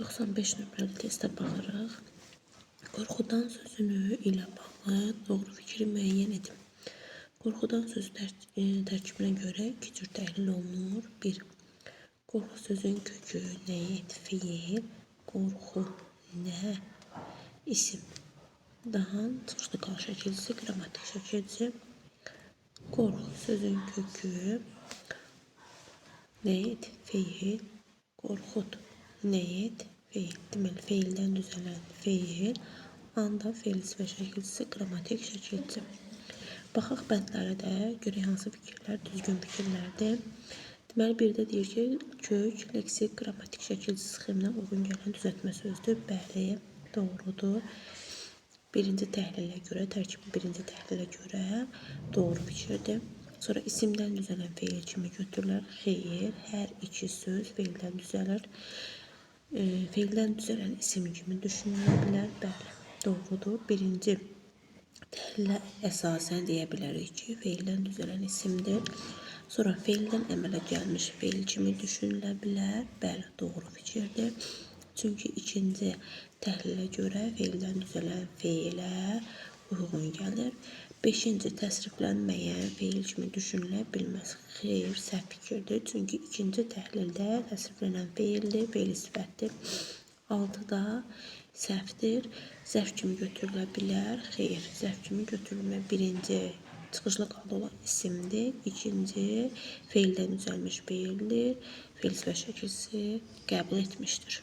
95 nömrəli testə baxırıq. Qorxudan sözünü ilə bağlı doğru fikri müəyyən edin. Qorxudan sözü tərkibinə görə iki cür təhlil olunur. 1. Qorxu sözün kökü, nəyət, fiil, qorxu, nə, isim. Daha çıxışlı qal şəkilcisi, qrammatik şəkilcisi. Qorxu sözün kökü, nəyət, fiil, qorxud, nəyət, fiil. Deməli, feildən düzələn fiil, anda feil sifə şəkilcisi, qrammatik şəkilcisi. Baxaq bəndlərə də, görək hansı fikirlər düzgün fikirlərdir. Deməli, birdə deyir ki, kök, leksik, qrammatik şəkilcisi sxeminə uyğun gələn düzəltmə sözdür. Bəli, doğrudur. Birinci təhlilə görə, tərkibli birinci təhlilə görə doğru fikirdir. Sonra isimdən düzələn feil kimi götürürlər. Xeyr, hər iki söz feildən düzəlir. Feildən düzələn isim kimi düşünülə bilər. Bəli, doğrudur. Birinci təhlilə əsasən deyə bilərik ki, feildən düzələn isimdir. Sonra feildən əmələ gəlmiş feil kimi düşünülə bilər. Bəli, doğru fikirdir. Çünki ikinci təhlilə görə feildən düzələn feilə uyğun gəlir. Beşinci təsriflənməyən feil kimi düşünülə bilməz. Xeyr, səhv fikirdir. Çünki ikinci təhlildə təsriflənən feildir, feil sifətdir. 6-da səhvdir. Zərf kimi götürülə bilər. Xeyr, zərf kimi götürülmür. Birinci çıxışlı qalda olan isimdir. İkinci feildən düzəlmiş feildir. Feil sifə şəkilcisi qəbul etmişdir.